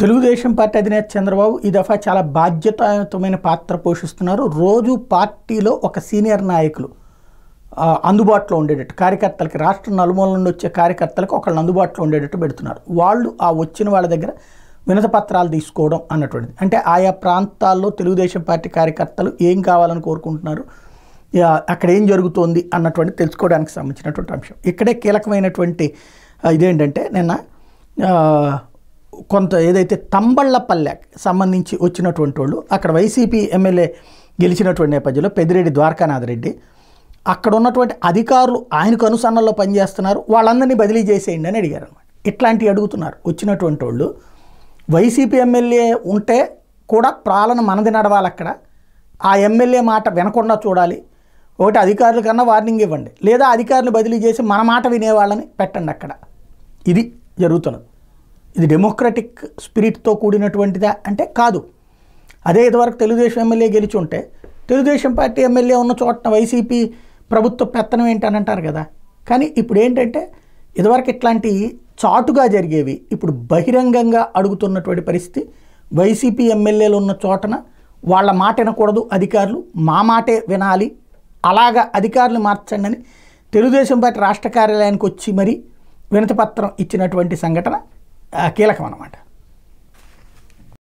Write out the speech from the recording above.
Telugu Desam party అధినేత చంద్రబాబు ఈ దఫా చాలా బాధ్యతాయుతమైన పాత్ర పోషిస్తున్నారు. రోజు పార్టీలో ఒక సీనియర్ నాయకులు అందుబాటులో ఉండేటట్టు కార్యకర్తలకి, రాష్ట్ర నలుమూల నుండి వచ్చే కార్యకర్తలకు ఒకళ్ళని అందుబాటులో ఉండేటట్టు పెడుతున్నారు. వాళ్ళు ఆ వచ్చిన వాళ్ళ దగ్గర వినతి పత్రాలు తీసుకోవడం అన్నటువంటిది. అంటే ఆయా ప్రాంతాల్లో తెలుగుదేశం పార్టీ కార్యకర్తలు ఏం కావాలని కోరుకుంటున్నారు, అక్కడ ఏం జరుగుతోంది అన్నటువంటి తెలుసుకోవడానికి సంబంధించినటువంటి అంశం. ఇక్కడే కీలకమైనటువంటి ఇదేంటంటే నిన్న కొంత ఏదైతే తంబళ్లపల్లెకి సంబంధించి వచ్చినటువంటి వాళ్ళు అక్కడ వైసీపీ ఎమ్మెల్యే గెలిచినటువంటి నేపథ్యంలో పెద్దిరెడ్డి ద్వారకానాథ్ రెడ్డి అక్కడ ఉన్నటువంటి అధికారులు ఆయనకు అనుసరణలో పనిచేస్తున్నారు, వాళ్ళందరినీ బదిలీ చేసేయండి అని అడిగారు అనమాట. ఇట్లాంటివి అడుగుతున్నారు. వచ్చినటువంటి వాళ్ళు వైసీపీ ఎమ్మెల్యే ఉంటే కూడా పాలన మనది నడవాలి, అక్కడ ఆ ఎమ్మెల్యే మాట వినకుండా చూడాలి. ఒకటి అధికారుల కన్నా వార్నింగ్ ఇవ్వండి, లేదా అధికారులు బదిలీ చేసి మన మాట వినేవాళ్ళని పెట్టండి అక్కడ. ఇది జరుగుతున్నది. ఇది డెమోక్రటిక్ స్పిరిట్తో కూడినటువంటిదా అంటే కాదు. అదే ఇదివరకు తెలుగుదేశం ఎమ్మెల్యే గెలిచి ఉంటే తెలుగుదేశం పార్టీ ఎమ్మెల్యే ఉన్న చోట వైసీపీ ప్రభుత్వ పెత్తనం ఏంటని అంటారు కదా. కానీ ఇప్పుడు ఏంటంటే ఇదివరకు ఇట్లాంటి చాటుగా జరిగేవి ఇప్పుడు బహిరంగంగా అడుగుతున్నటువంటి పరిస్థితి. వైసీపీ ఎమ్మెల్యేలు ఉన్న చోటన వాళ్ళ మాట వినకూడదు అధికారులు, మా మాటే వినాలి, అలాగా అధికారులు మార్చండి అని తెలుగుదేశం పార్టీ రాష్ట్ర కార్యాలయానికి వచ్చి మరి వినతి పత్రం ఇచ్చినటువంటి సంఘటన కీలకం అన్నమాట.